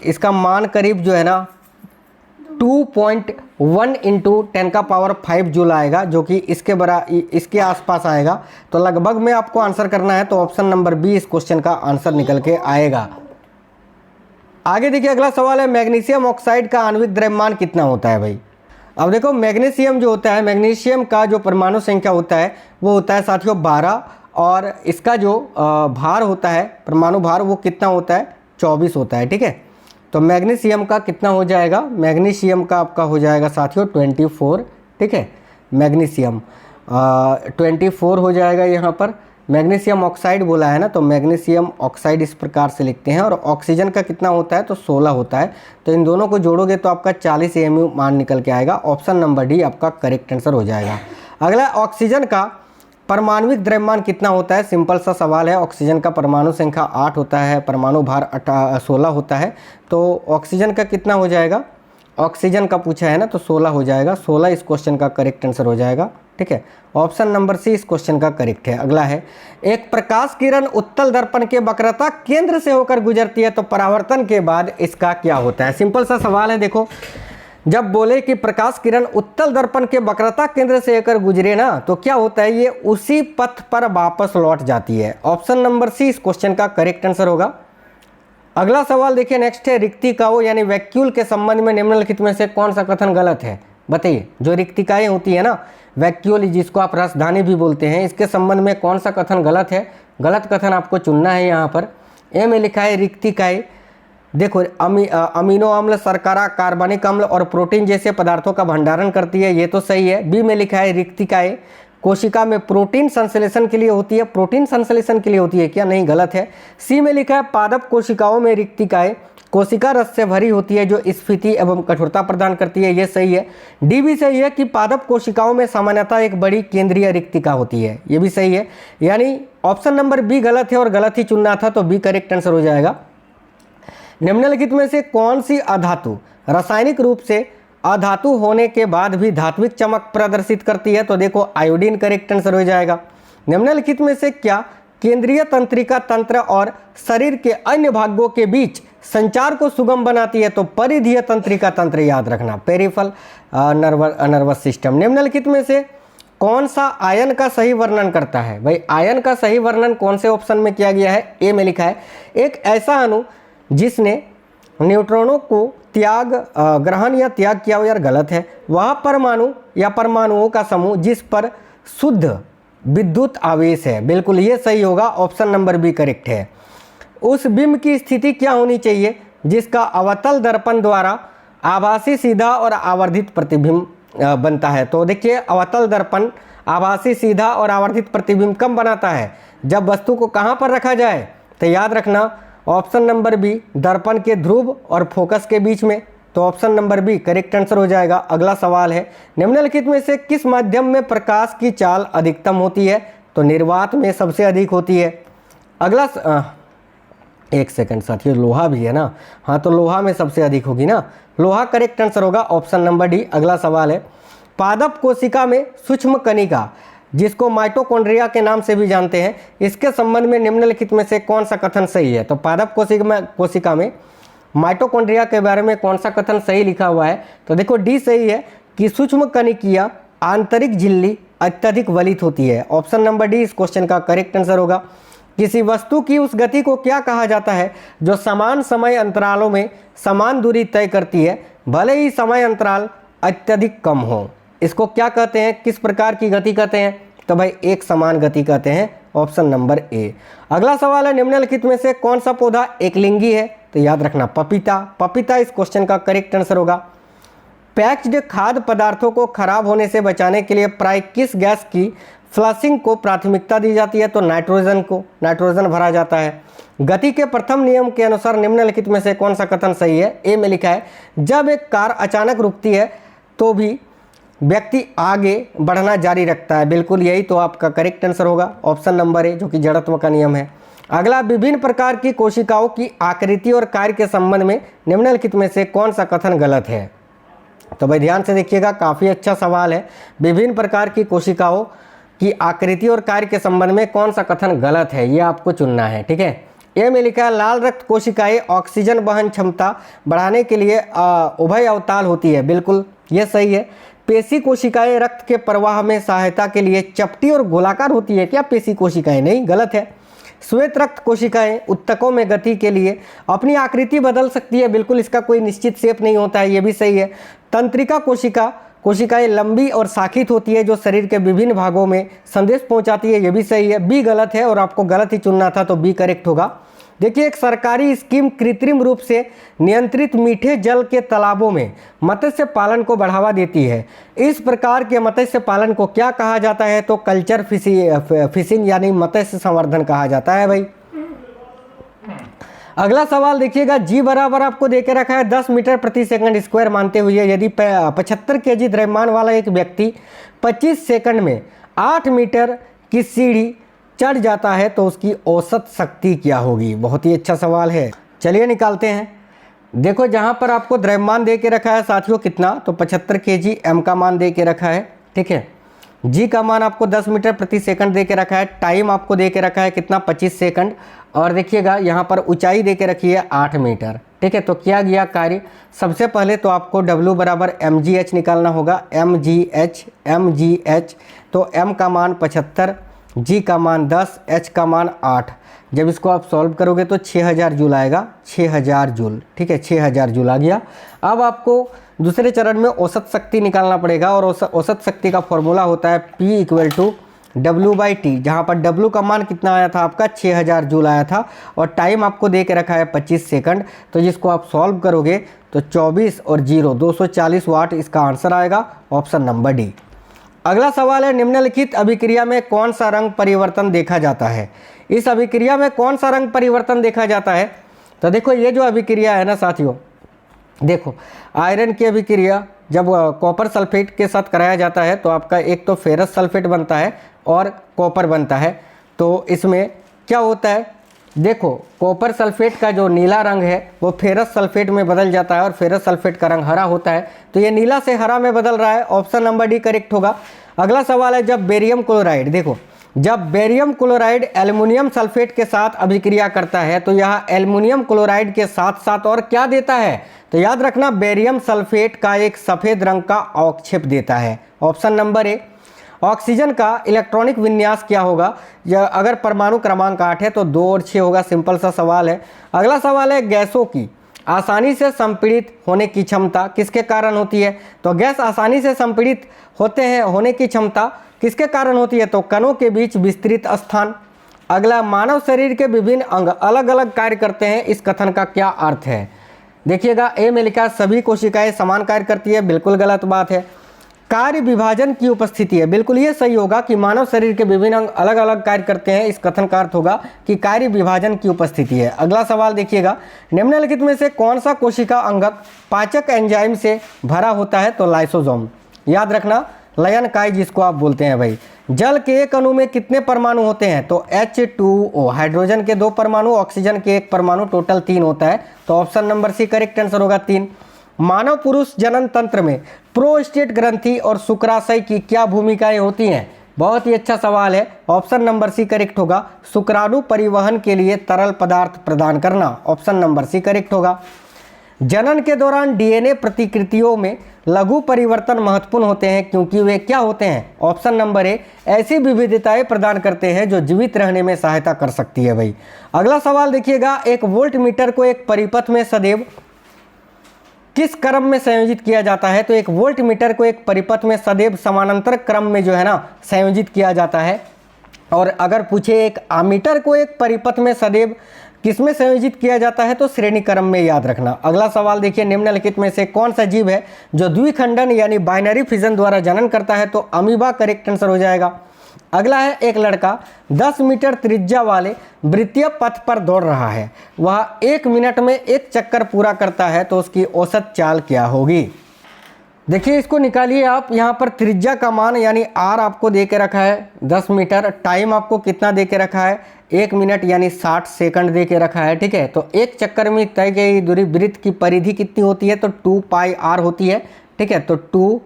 इसका मान करीब जो है ना 2.1 इंटू 10⁵ जूल आएगा, जो कि इसके आसपास आएगा। तो लगभग में आपको आंसर करना है, तो ऑप्शन नंबर बी इस क्वेश्चन का आंसर निकल के आएगा। आगे देखिए अगला सवाल है, मैग्नीशियम ऑक्साइड का आणविक द्रव्यमान कितना होता है भाई। अब देखो मैग्नीशियम जो होता है, मैग्नीशियम का जो परमाणु संख्या होता है वो होता है साथियों 12, और इसका जो भार होता है, परमाणु भार, वो कितना होता है, 24 होता है। ठीक है, तो मैग्नीशियम का कितना हो जाएगा, मैग्नीशियम का आपका हो जाएगा साथियों 24। ठीक है, मैग्नीशियम 24 हो जाएगा यहाँ पर। मैग्नीशियम ऑक्साइड बोला है ना, तो मैग्नीशियम ऑक्साइड इस प्रकार से लिखते हैं। और ऑक्सीजन का कितना होता है, तो 16 होता है। तो इन दोनों को जोड़ोगे तो आपका 40 AMU मान निकल के आएगा। ऑप्शन नंबर डी आपका करेक्ट आंसर हो जाएगा। अगला, ऑक्सीजन का परमाणुविक द्रव्यमान कितना होता है, सिंपल सा सवाल है। ऑक्सीजन का परमाणु संख्या 8 होता है, परमाणु भार 16 होता है। तो ऑक्सीजन का कितना हो जाएगा, ऑक्सीजन का पूछा है ना, तो 16 हो जाएगा। 16 इस क्वेश्चन का करेक्ट आंसर हो जाएगा। ठीक है, ऑप्शन नंबर सी इस क्वेश्चन का करेक्ट है। अगला है, एक प्रकाश किरण उत्तल दर्पण के वक्रता केंद्र से होकर गुजरती है, तो परावर्तन के बाद इसका क्या होता है। सिंपल सा सवाल है। देखो, जब बोले कि प्रकाश किरण उत्तल दर्पण के वक्रता केंद्र से होकर गुजरे ना, तो क्या होता है, ये उसी पथ पर वापस लौट जाती है। ऑप्शन नंबर सी इस क्वेश्चन का करेक्ट आंसर होगा। अगला सवाल देखिए, नेक्स्ट है, रिक्तिकाओं यानी वैक्यूल के संबंध में निम्नलिखित में से कौन सा कथन गलत है। बताइए, जो रिक्तिकाएं होती है ना, वैक्यूल जिसको आप रसधानी भी बोलते हैं, इसके संबंध में कौन सा कथन गलत है। गलत कथन आपको चुनना है। यहाँ पर ए में लिखा है रिक्तिकाएं देखो अमीनो अम्ल, शर्करा, कार्बनिक अम्ल और प्रोटीन जैसे पदार्थों का भंडारण करती है, ये तो सही है। बी में लिखा है रिक्तिकाएं कोशिका में प्रोटीन संश्लेषण के लिए होती है। प्रोटीन संश्लेषण के लिए होती है क्या, नहीं, गलत है। सी में लिखा है पादप कोशिकाओं में रिक्तिकाएं कोशिका रस से भरी होती है जो स्फीति एवं कठोरता प्रदान करती है, ये सही है। डी भी सही है कि पादप कोशिकाओं में सामान्यतः एक बड़ी केंद्रीय रिक्तिका होती है, ये भी सही है। यानी ऑप्शन नंबर बी गलत है और गलत ही चुनना था, तो बी करेक्ट आंसर हो जाएगा। निम्नलिखित में से कौन सी अधातु रासायनिक रूप से अधातु होने के बाद भी धात्विक चमक प्रदर्शित करती है, तो देखो आयोडीन करेक्ट आंसर हो जाएगा। निम्नलिखित में से क्या केंद्रीय तंत्रिका तंत्र और शरीर के अन्य भागों के बीच संचार को सुगम बनाती है, तो परिधीय तंत्रिका तंत्र, याद रखना, पेरिफेरल नर्वस सिस्टम। निम्नलिखित में से कौन सा आयन का सही वर्णन करता है। भाई आयन का सही वर्णन कौन से ऑप्शन में किया गया है, ए में लिखा है, एक ऐसा अणु जिसने न्यूट्रॉनों को ग्रहण या त्याग किया हो, यार गलत है। वह परमाणु या परमाणुओं का समूह जिस पर शुद्ध विद्युत आवेश है, बिल्कुल ये सही होगा। ऑप्शन नंबर बी करेक्ट है। उस बिंब की स्थिति क्या होनी चाहिए जिसका अवतल दर्पण द्वारा आभासी सीधा और आवर्धित प्रतिबिंब बनता है। तो देखिए अवतल दर्पण आभासी सीधा और आवर्धित प्रतिबिंब कब बनाता है, जब वस्तु को कहाँ पर रखा जाए, तो याद रखना ऑप्शन नंबर बी दर्पण के ध्रुव और फोकस के बीच में, तो option number B correct answer हो जाएगा। अगला सवाल है, निम्नलिखित में से किस माध्यम में प्रकाश की चाल अधिकतम होती है, तो निर्वात में सबसे अधिक होती है। अगला एक सेकंड साथियों, लोहा भी है ना, हाँ तो लोहा में सबसे अधिक होगी ना, लोहा करेक्ट आंसर होगा, ऑप्शन नंबर डी। अगला सवाल है, पादप कोशिका में सूक्ष्म कणिका जिसको माइटोकॉन्ड्रिया के नाम से भी जानते हैं, इसके संबंध में निम्नलिखित में से कौन सा कथन सही है। तो पादप कोशिका में माइटोकॉन्ड्रिया के बारे में कौन सा कथन सही लिखा हुआ है, तो देखो डी सही है कि सूक्ष्म कणिकीय आंतरिक झिल्ली अत्यधिक वलित होती है। ऑप्शन नंबर डी इस क्वेश्चन का करेक्ट आंसर होगा। किसी वस्तु की उस गति को क्या कहा जाता है जो समान समय अंतरालों में समान दूरी तय करती है, भले ही समय अंतराल अत्यधिक कम हो। इसको क्या कहते हैं, किस प्रकार की गति कहते हैं, तो भाई एक समान गति कहते हैं, ऑप्शन नंबर ए। अगला सवाल है, निम्नलिखित में से कौन सा पौधा एकलिंगी है, तो याद रखना पपीता, पपीता इस क्वेश्चन का करेक्ट आंसर होगा। पैक्ड खाद्य पदार्थों को खराब होने से बचाने के लिए प्राय किस गैस की फ्लशिंग को प्राथमिकता दी जाती है? तो नाइट्रोजन भरा जाता है। गति के प्रथम नियम के अनुसार निम्नलिखित में से कौन सा कथन सही है? ए में लिखा है जब एक कार अचानक रुकती है तो भी व्यक्ति आगे बढ़ना जारी रखता है। बिल्कुल यही तो आपका करेक्ट आंसर होगा, ऑप्शन नंबर ए, जो कि जड़त्व का नियम है। अगला, विभिन्न प्रकार की कोशिकाओं की आकृति और कार्य के संबंध में निम्नलिखित में से कौन सा कथन गलत है? तो भाई ध्यान से देखिएगा, काफ़ी अच्छा सवाल है। विभिन्न प्रकार की कोशिकाओं की आकृति और कार्य के संबंध में कौन सा कथन गलत है, ये आपको चुनना है। ठीक है, ए में लिखा है लाल रक्त कोशिकाएं ऑक्सीजन वहन क्षमता बढ़ाने के लिए उभय अवताल होती है। बिल्कुल ये सही है। पेशी कोशिकाएं रक्त के प्रवाह में सहायता के लिए चपटी और गोलाकार होती है क्या पेशी कोशिकाएं? नहीं, गलत है। श्वेत रक्त कोशिकाएं उत्तकों में गति के लिए अपनी आकृति बदल सकती है। बिल्कुल, इसका कोई निश्चित शेप नहीं होता है, ये भी सही है। तंत्रिका कोशिकाएं लंबी और शाखित होती है जो शरीर के विभिन्न भागों में संदेश पहुंचाती है, ये भी सही है। बी गलत है और आपको गलत ही चुनना था, तो बी करेक्ट होगा। देखिए, एक सरकारी स्कीम कृत्रिम रूप से नियंत्रित मीठे जल के तालाबों में मत्स्य पालन को बढ़ावा देती है। इस प्रकार के मत्स्य पालन को क्या कहा जाता है? तो कल्चर फिशिंग यानी मत्स्य संवर्धन कहा जाता है भाई। अगला सवाल देखिएगा, जी बराबर आपको देके रखा है 10 मीटर प्रति सेकंड स्क्वायर मानते हुए यदि 75 केजी द्रव्यमान वाला एक व्यक्ति 25 सेकंड में 8 मीटर की सीढ़ी चढ़ जाता है तो उसकी औसत शक्ति क्या होगी? बहुत ही अच्छा सवाल है, चलिए निकालते हैं। देखो, जहाँ पर आपको द्रव्यमान दे के रखा है साथियों कितना, तो 75 केजी, एम का मान दे के रखा है। ठीक है, जी का मान आपको 10 मीटर प्रति सेकंड दे के रखा है, टाइम आपको दे के रखा है कितना, 25 सेकंड, और देखिएगा यहाँ पर ऊंचाई दे के रखी है 8 मीटर। ठीक है, तो किया गया कार्य, सबसे पहले तो आपको W बराबर mgh निकालना होगा। mgh, तो m का मान 75, g का मान 10, h का मान 8। जब इसको आप सॉल्व करोगे तो 6000 जूल आएगा, 6000 जूल। ठीक है, 6000 जूल आ गया। अब आपको दूसरे चरण में औसत शक्ति निकालना पड़ेगा और औसत शक्ति का फॉर्मूला होता है P = W/T, जहाँ पर W का मान कितना आया था आपका, 6000 जूल आया था, और टाइम आपको दे के रखा है 25 सेकंड। तो जिसको आप सॉल्व करोगे तो 24 और 0 240 वाट इसका आंसर आएगा, ऑप्शन नंबर डी। अगला सवाल है, निम्नलिखित अभिक्रिया में कौन सा रंग परिवर्तन देखा जाता है? इस अभिक्रिया में कौन सा रंग परिवर्तन देखा जाता है? तो देखो, ये जो अभिक्रिया है ना साथियों, देखो आयरन की अभिक्रिया जब कॉपर सल्फेट के साथ कराया जाता है तो आपका एक तो फेरस सल्फेट बनता है और कॉपर बनता है। तो इसमें क्या होता है, देखो कॉपर सल्फेट का जो नीला रंग है वो फेरस सल्फेट में बदल जाता है और फेरस सल्फेट का रंग हरा होता है। तो ये नीला से हरा में बदल रहा है, ऑप्शन नंबर डी करेक्ट होगा। अगला सवाल है, जब बेरियम क्लोराइड, देखो जब बेरियम क्लोराइड एल्युमिनियम सल्फेट के साथ अभिक्रिया करता है तो यह एल्युमिनियम क्लोराइड के साथ साथ और क्या देता है? तो याद रखना, बेरियम सल्फेट का एक सफ़ेद रंग का अवक्षेप देता है, ऑप्शन नंबर ए। ऑक्सीजन का इलेक्ट्रॉनिक विन्यास क्या होगा? अगर परमाणु क्रमांक 8 है तो 2 और 6 होगा, सिंपल सा सवाल है। अगला सवाल है, गैसों की आसानी से संपीड़ित होने की क्षमता किसके कारण होती है? तो गैस आसानी से संपीड़ित होने की क्षमता किसके कारण होती है? तो कणों के बीच विस्तृत स्थान। अगला, मानव शरीर के विभिन्न अंग अलग अलग कार्य करते हैं, इस कथन का क्या अर्थ है? देखिएगा, ए में लिखा सभी कोशिकाएं समान कार्य करती है, बिल्कुल गलत बात है। कार्य विभाजन की उपस्थिति है, बिल्कुल ये सही होगा कि मानव शरीर के विभिन्न अंग अलग अलग कार्य करते हैं, इस कथन का अर्थ होगा कि कार्य विभाजन की उपस्थिति है। अगला सवाल देखिएगा, निम्नलिखित में से कौन सा कोशिका अंगक पाचक एंजाइम से भरा होता है? तो लाइसोसोम। याद रखना, लयन काय जिसको आप बोलते हैं भाई। जल के एक अणु में कितने परमाणु होते हैं? तो H2O, हाइड्रोजन के 2 परमाणु, ऑक्सीजन के 1 परमाणु, टोटल 3 होता है। तो option number C correct answer होगा 3। मानव पुरुष जनन तंत्र में प्रोस्टेट ग्रंथि और शुक्राशय की क्या भूमिकाएं होती हैं? बहुत ही अच्छा सवाल है, ऑप्शन नंबर सी करेक्ट होगा, शुक्राणु परिवहन के लिए तरल पदार्थ प्रदान करना, ऑप्शन नंबर सी करेक्ट होगा। जनन के दौरान डीएनए प्रतिकृतियों में लघु परिवर्तन महत्वपूर्ण होते हैं क्योंकि वे क्या होते हैं? ऑप्शन नंबर ए, ऐसी विविधताएं प्रदान करते हैं जो जीवित रहने में सहायता कर सकती है भाई। अगला सवाल देखिएगा, एक वोल्ट मीटर को एक परिपथ में सदैव किस क्रम में संयोजित किया जाता है? तो एक वोल्ट मीटर को एक परिपथ में सदैव समानांतर क्रम में जो है ना संयोजित किया जाता है। और अगर पूछे एक आमीटर को एक परिपथ में सदैव किसमें संयोजित किया जाता है, तो श्रेणी क्रम में, याद रखना। अगला सवाल देखिए, निम्नलिखित में से कौन सा जीव है जो द्विखंडन यानी बाइनरी फिजन द्वारा जनन करता है, तो अमीबा करेक्ट आंसर हो जाएगा। अगला है, एक लड़का 10 मीटर त्रिज्या वाले वृत्तीय पथ पर दौड़ रहा है, वह 1 मिनट में 1 चक्कर पूरा करता है, तो उसकी औसत चाल क्या होगी। देखिए इसको निकालिए आप। यहाँ पर त्रिज्या का मान यानी आर आपको दे के रखा है 10 मीटर, टाइम आपको कितना दे के रखा है 1 मिनट यानी 60 सेकंड दे के रखा है, ठीक है। तो 1 चक्कर में तय गई दूरी वृत्त की परिधि कितनी होती है, तो 2 पाई आर होती है, ठीक है। तो 2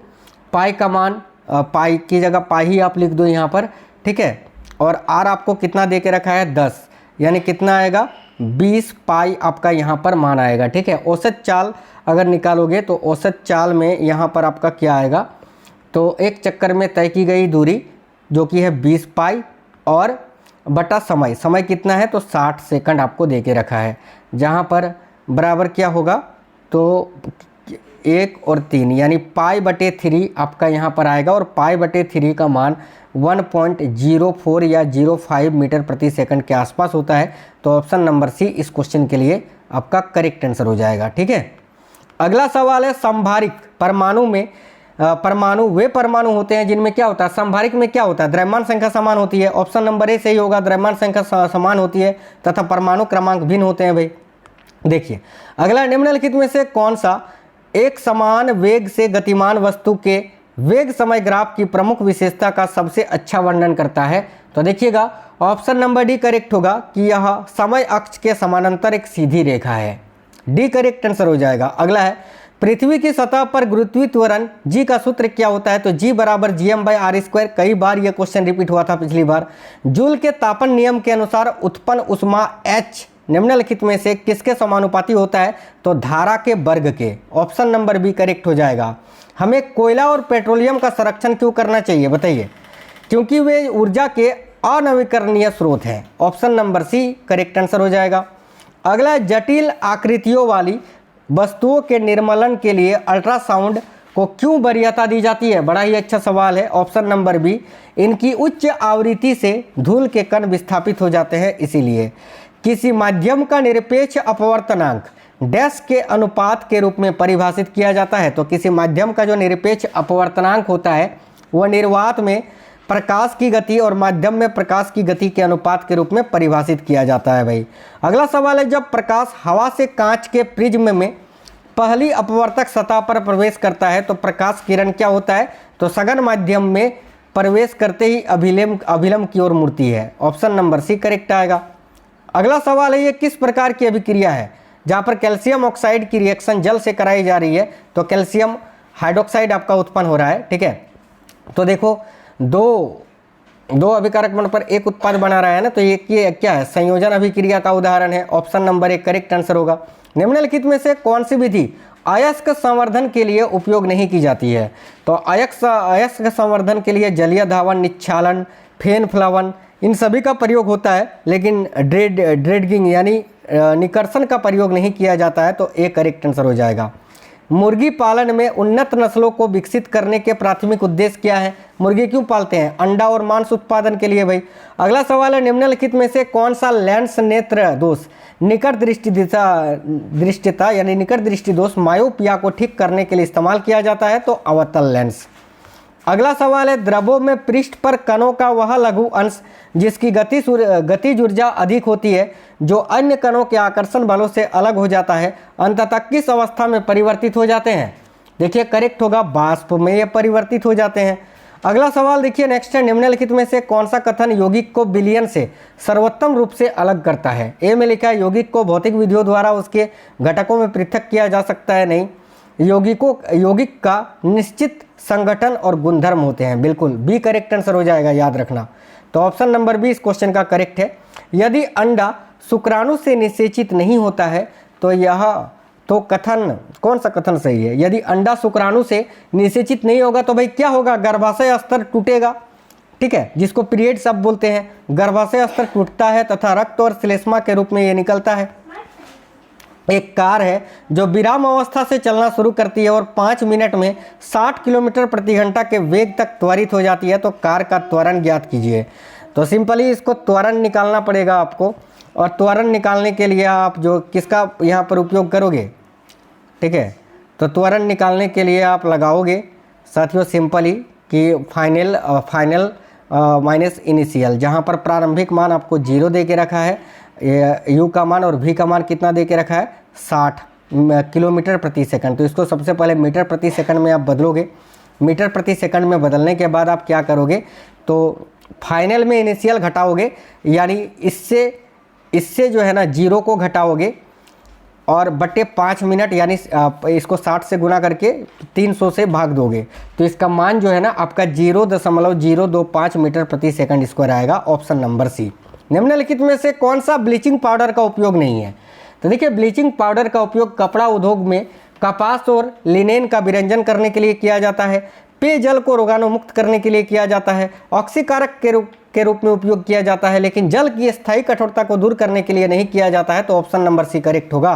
पाई का मान, पाई की जगह पाई ही आप लिख दो यहाँ पर, ठीक है। और आर आपको कितना दे के रखा है 10, यानी कितना आएगा 20 पाई आपका यहाँ पर मान आएगा, ठीक है। औसत चाल अगर निकालोगे तो औसत चाल में यहाँ पर आपका क्या आएगा, तो 1 चक्कर में तय की गई दूरी जो कि है 20 पाई और बटा समय, समय कितना है तो 60 सेकंड आपको दे के रखा है, जहाँ पर बराबर क्या होगा तो 1 और 3 यानी पाई बटे 3 आपका यहाँ पर आएगा, और पाई बटे 3 का मान 1.04 या 05 मीटर प्रति सेकंड के आसपास होता है। तो ऑप्शन नंबर सी इस क्वेश्चन के लिए आपका करेक्ट आंसर हो जाएगा, ठीक है। अगला सवाल है, संभारिक परमाणु में परमाणु वे परमाणु होते हैं जिनमें क्या होता है, संभारिक में क्या होता है, द्रव्यमान संख्या समान होती है। ऑप्शन नंबर ए सही होगा, द्रव्यमान संख्या समान होती है तथा परमाणु क्रमांक भिन्न होते हैं भाई। देखिए अगला, निम्नलिखित में से कौन सा एक समान वेग से गतिमान वस्तु के वेग समय ग्राफ की प्रमुख विशेषता का सबसे अच्छा वर्णन करता है, तो देखिएगा ऑप्शन नंबर डी करेक्ट होगा कि यह समय अक्ष के समानांतर एक सीधी रेखा है, डी करेक्ट आंसर हो जाएगा। अगला है, पृथ्वी की सतह पर गुरुत्वीय त्वरण जी का सूत्र क्या होता है, तो जी बराबर gm/r²। कई बार यह क्वेश्चन रिपीट हुआ था पिछली बार। जूल के तापन नियम के अनुसार उत्पन्न ऊष्मा H निम्नलिखित में से किसके समानुपाती होता है, तो धारा के वर्ग के। ऑप्शन नंबर बी करेक्ट हो जाएगा। हमें कोयला और पेट्रोलियम का संरक्षण क्यों करना चाहिए बताइए, क्योंकि वे ऊर्जा के अनवीकरणीय स्रोत हैं। Option number C correct answer हो जाएगा। अगला, जटिल आकृतियों वाली वस्तुओं के निर्मलन के लिए अल्ट्रासाउंड को क्यों वरीयता दी जाती है, बड़ा ही अच्छा सवाल है। ऑप्शन नंबर बी, इनकी उच्च आवृत्ति से धूल के कण विस्थापित हो जाते हैं इसीलिए। किसी माध्यम का निरपेक्ष अपवर्तनांक डैश के अनुपात के रूप में परिभाषित किया जाता है, तो किसी माध्यम का जो निरपेक्ष अपवर्तनांक होता है वह निर्वात में प्रकाश की गति और माध्यम में प्रकाश की गति के अनुपात के रूप में परिभाषित किया जाता है भाई। अगला सवाल है, जब प्रकाश हवा से कांच के प्रिज्म में पहली अपवर्तक सतह पर प्रवेश करता है तो प्रकाश किरण क्या होता है, तो सघन माध्यम में प्रवेश करते ही अभिलंब की ओर मुड़ती है। ऑप्शन नंबर सी करेक्ट आएगा। अगला सवाल है, ये किस प्रकार की अभिक्रिया है जहाँ पर कैल्शियम ऑक्साइड की रिएक्शन जल से कराई जा रही है, तो कैल्शियम हाइड्रोक्साइड आपका उत्पन्न हो रहा है, ठीक है। तो देखो दो अभिकारक बंध पर एक उत्पाद बना रहा है ना, तो ये क्या है, संयोजन अभिक्रिया का उदाहरण है। ऑप्शन नंबर एक करेक्ट आंसर होगा। निम्नलिखित में से कौन सी विधि अयस्क संवर्धन के लिए उपयोग नहीं की जाती है, तो अयस्क संवर्धन के लिए जलीय धावन, निच्छालन, फेन फ्लावन इन सभी का प्रयोग होता है, लेकिन ड्रेडगिंग यानी निकर्षण का प्रयोग नहीं किया जाता है, तो ए करेक्ट आंसर हो जाएगा। मुर्गी पालन में उन्नत नस्लों को विकसित करने के प्राथमिक उद्देश्य क्या है, मुर्गी क्यों पालते हैं, अंडा और मांस उत्पादन के लिए भाई। अगला सवाल है, निम्नलिखित में से कौन सा लेंस नेत्र दोष निकट दृष्टिता यानी निकट दृष्टि दोष मायोपिया को ठीक करने के लिए इस्तेमाल किया जाता है, तो अवतल लेंस। अगला सवाल है, द्रवों में पृष्ठ पर कणों का वह लघु अंश जिसकी गतिज ऊर्जा अधिक होती है, जो अन्य कणों के आकर्षण बलों से अलग हो जाता है, अंततः किस अवस्था में परिवर्तित हो जाते हैं, देखिए करेक्ट होगा वाष्प में ये परिवर्तित हो जाते हैं। अगला सवाल देखिए नेक्स्ट है, निम्नलिखित में से कौन सा कथन यौगिक को विलयन से सर्वोत्तम रूप से अलग करता है। ए में लिखा है यौगिक को भौतिक विधियों द्वारा उसके घटकों में पृथक किया जा सकता है, नहीं। यौगिक का निश्चित संगठन और गुणधर्म होते हैं, बिल्कुल बी करेक्ट आंसर हो जाएगा, याद रखना। तो ऑप्शन नंबर बी इस क्वेश्चन का करेक्ट है। यदि अंडा शुक्राणु से निषेचित नहीं होता है तो यह तो कथन कौन सा कथन सही है, यदि अंडा शुक्राणु से निषेचित नहीं होगा तो भाई क्या होगा, गर्भाशय स्तर टूटेगा, ठीक है, जिसको पीरियड सब बोलते हैं। गर्भाशय स्तर टूटता है तथा रक्त और श्लेष्मा के रूप में ये निकलता है। एक कार है जो विराम अवस्था से चलना शुरू करती है और 5 मिनट में 60 किलोमीटर प्रति घंटा के वेग तक त्वरित हो जाती है, तो कार का त्वरण ज्ञात कीजिए। तो सिंपली इसको त्वरण निकालना पड़ेगा आपको। और त्वरण निकालने के लिए आप जो किसका यहाँ पर उपयोग करोगे, ठीक है, तो त्वरण निकालने के लिए आप लगाओगे साथियों सिंपल ही कि फाइनल माइनस इनिशियल, जहाँ पर प्रारंभिक मान आपको 0 दे के रखा है, u का मान और v का मान कितना दे के रखा है 60 किलोमीटर प्रति सेकंड। तो इसको सबसे पहले मीटर प्रति सेकंड में आप बदलोगे। मीटर प्रति सेकंड में बदलने के बाद आप क्या करोगे, तो फाइनल में इनिशियल घटाओगे, यानी इससे जो है ना 0 को घटाओगे और बटे 5 मिनट, यानी इसको 60 से गुना करके 300 से भाग दोगे, तो इसका मान जो है ना आपका 0.025 मीटर प्रति सेकंड स्क्वायर आएगा। Option number C. निम्नलिखित में से कौन सा ब्लीचिंग पाउडर का उपयोग नहीं है? तो देखिए, ब्लीचिंग पाउडर का उपयोग कपड़ा उद्योग में कपास और लिनेन का विरंजन करने के लिए किया जाता है, पेयजल को रोगाणुमुक्त करने के लिए किया जाता है, ऑक्सीकारक के रूप में उपयोग किया जाता है, लेकिन जल की स्थायी कठोरता को दूर करने के लिए नहीं किया जाता है। तो ऑप्शन नंबर सी करेक्ट होगा।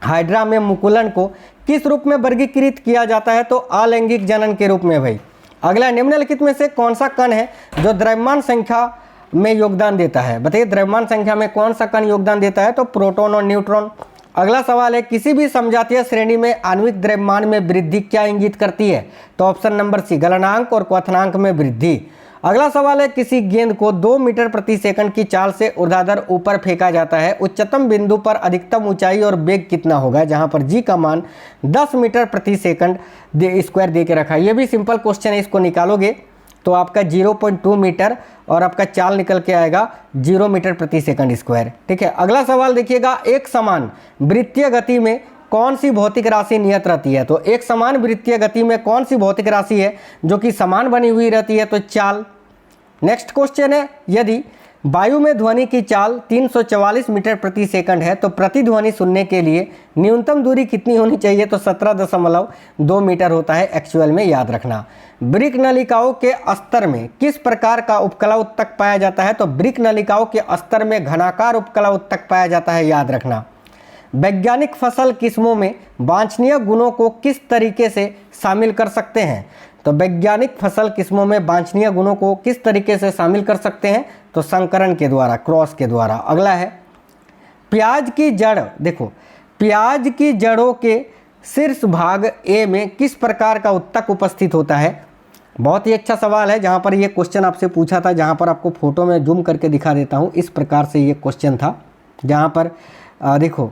हाइड्रा में मुकुलन को किस रूप में वर्गीकृत किया जाता है? तो अलैंगिक जनन के रूप में भाई। अगला, निम्नलिखित में से कौन सा कण है जो द्रव्यमान संख्या में योगदान देता है? बताइए, द्रव्यमान संख्या में कौन सा कण योगदान देता है? तो प्रोटॉन और न्यूट्रॉन। अगला सवाल है, किसी भी समजातीय श्रेणी में आणविक द्रव्यमान में वृद्धि क्या इंगित करती है? तो ऑप्शन नंबर सी गलनांक और क्वथनांक में वृद्धि। अगला सवाल है, किसी गेंद को 2 मीटर प्रति सेकंड की चाल से ऊर्ध्वाधर ऊपर फेंका जाता है, उच्चतम बिंदु पर अधिकतम ऊंचाई और वेग कितना होगा? जहां पर जी का मान 10 मीटर प्रति सेकंड स्क्वायर दे के रखा है। ये भी सिंपल क्वेश्चन है, इसको निकालोगे तो आपका 0.2 मीटर और आपका चाल निकल के आएगा 0 मीटर प्रति सेकंड स्क्वायर। ठीक है, अगला सवाल देखिएगा, एक समान वृत्तीय गति में कौन सी भौतिक राशि नियत रहती है? तो एक समान वृत्तीय गति में कौन सी भौतिक राशि है जो कि समान बनी हुई रहती है? तो चाल। नेक्स्ट क्वेश्चन है, यदि वायु में ध्वनि की चाल 344 मीटर प्रति सेकंड है तो प्रतिध्वनि सुनने के लिए न्यूनतम दूरी कितनी होनी चाहिए? तो 17.2 मीटर होता है एक्चुअल में, याद रखना। ब्रिक नलिकाओं के अस्तर में किस प्रकार का उपकला उत्तक पाया जाता है? तो ब्रिक नलिकाओं के अस्तर में घनाकार उपकला उत्तक पाया जाता है, याद रखना। वैज्ञानिक फसल किस्मों में वांछनीय गुणों को किस तरीके से शामिल कर सकते हैं? तो वैज्ञानिक फसल किस्मों में वांछनीय गुणों को किस तरीके से शामिल कर सकते हैं? तो संकरण के द्वारा, क्रॉस के द्वारा। अगला है, प्याज की जड़, देखो प्याज की जड़ों के शीर्ष भाग ए में किस प्रकार का उत्तक उपस्थित होता है? बहुत ही अच्छा सवाल है, जहां पर ये क्वेश्चन आपसे पूछा था, जहां पर आपको फोटो में जूम करके दिखा देता हूं। इस प्रकार से ये क्वेश्चन था, जहां पर देखो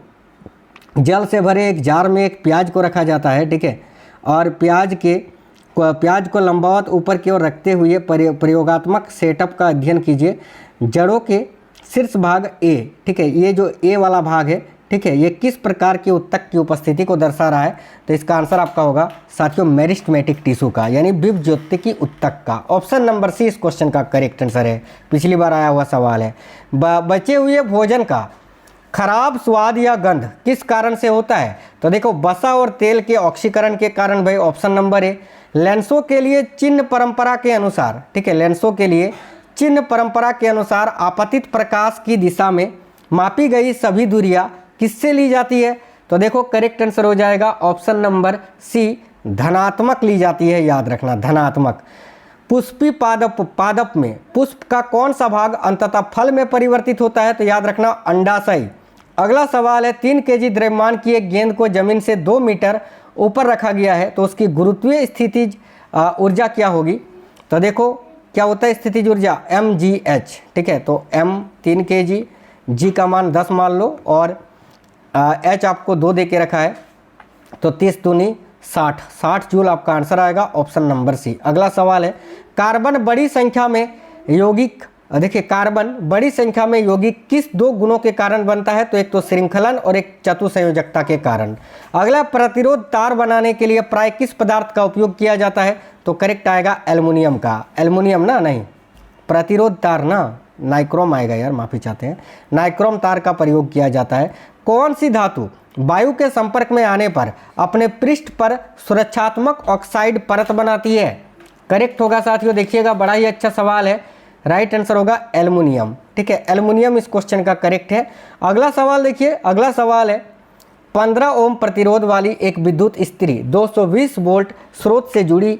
जल से भरे एक जार में एक प्याज को रखा जाता है, ठीक है, और प्याज को लंबावत ऊपर की ओर रखते हुए प्रयोगात्मक सेटअप का अध्ययन कीजिए। जड़ों के शीर्ष भाग ए, ठीक है, ये जो ए वाला भाग है, ठीक है, ये किस प्रकार के उत्तक की उपस्थिति को दर्शा रहा है? तो इसका आंसर आपका होगा साथियों मेरिस्टेमेटिक टिश्यू का, यानी विभज्योतिकी उत्तक का। ऑप्शन नंबर सी इस क्वेश्चन का करेक्ट आंसर है, पिछली बार आया हुआ सवाल है। बचे हुए भोजन का खराब स्वाद या गंध किस कारण से होता है? तो देखो, वसा और तेल के ऑक्सीकरण के कारण भाई, ऑप्शन नंबर ए। लेंसों के लिए चिन्ह परंपरा के अनुसार, ठीक है, लेंसों के लिए चिन्ह परंपरा के अनुसार आपतित प्रकाश की दिशा में मापी गई सभी दूरियां किससे ली जाती है? तो देखो करेक्ट आंसर हो जाएगा ऑप्शन नंबर सी, धनात्मक ली जाती है, याद रखना, धनात्मक। पुष्पी पादप में पुष्प का कौन सा भाग अंततः फल में परिवर्तित होता है? तो याद रखना अंडाशय। अगला सवाल है, 3 केजी द्रव्यमान की एक गेंद को जमीन से 2 मीटर ऊपर रखा गया है, तो उसकी गुरुत्वीय स्थितिज ऊर्जा क्या होगी? तो देखो क्या होता है स्थितिज ऊर्जा? mgh, ठीक है, तो m 3 kg, g का मान 10 मान लो और h आपको 2 दे के रखा है, तो 30 दूनी 60 जूल आपका आंसर आएगा, ऑप्शन नंबर सी। अगला सवाल है, कार्बन बड़ी संख्या में यौगिक, देखिए कार्बन बड़ी संख्या में यौगिक किस 2 गुणों के कारण बनता है? तो एक तो श्रृंखलन और एक चतुसंयोजकता के कारण। अगला, प्रतिरोध तार बनाने के लिए प्राय किस पदार्थ का उपयोग किया जाता है? तो करेक्ट आएगा एल्युमिनियम का। एल्युमिनियम ना, नहीं प्रतिरोध तार ना, नाइक्रोम आएगा यार, माफ़ी चाहते हैं, नाइक्रोम तार का प्रयोग किया जाता है। कौन सी धातु वायु के संपर्क में आने पर अपने पृष्ठ पर सुरक्षात्मक ऑक्साइड परत बनाती है? करेक्ट होगा साथियों, देखिएगा बड़ा ही अच्छा सवाल है, राइट आंसर होगा एल्युमिनियम, ठीक है, एल्युमिनियम इस क्वेश्चन का करेक्ट है। अगला सवाल देखिए, अगला सवाल है, 15 ओम प्रतिरोध वाली एक विद्युत इस्त्री 220 वोल्ट स्रोत से जुड़ी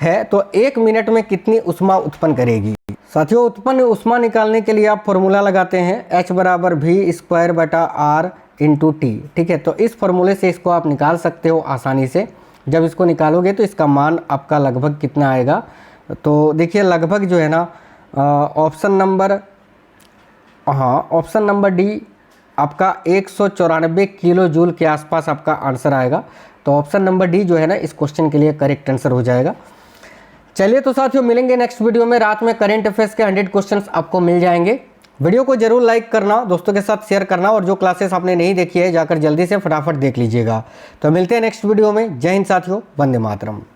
है तो 1 मिनट में कितनी ऊष्मा उत्पन्न करेगी। साथियों, उत्पन्न ऊष्मा निकालने के लिए आप फॉर्मूला लगाते हैं H बराबर V²/R × T। ठीक है, तो इस फॉर्मूले से इसको आप निकाल सकते हो आसानी से। जब इसको निकालोगे तो इसका मान आपका लगभग कितना आएगा, तो देखिए लगभग जो है ना ऑप्शन नंबर डी आपका 194 किलो जूल के आसपास आपका आंसर आएगा। तो ऑप्शन नंबर डी जो है ना इस क्वेश्चन के लिए करेक्ट आंसर हो जाएगा। चलिए तो साथियों, मिलेंगे नेक्स्ट वीडियो में। रात में करंट अफेयर्स के 100 क्वेश्चंस आपको मिल जाएंगे। वीडियो को जरूर लाइक करना, दोस्तों के साथ शेयर करना, और जो क्लासेस आपने नहीं देखी है जाकर जल्दी से फटाफट देख लीजिएगा। तो मिलते हैं नेक्स्ट वीडियो में। जय हिंद साथियों, वंदे मातरम।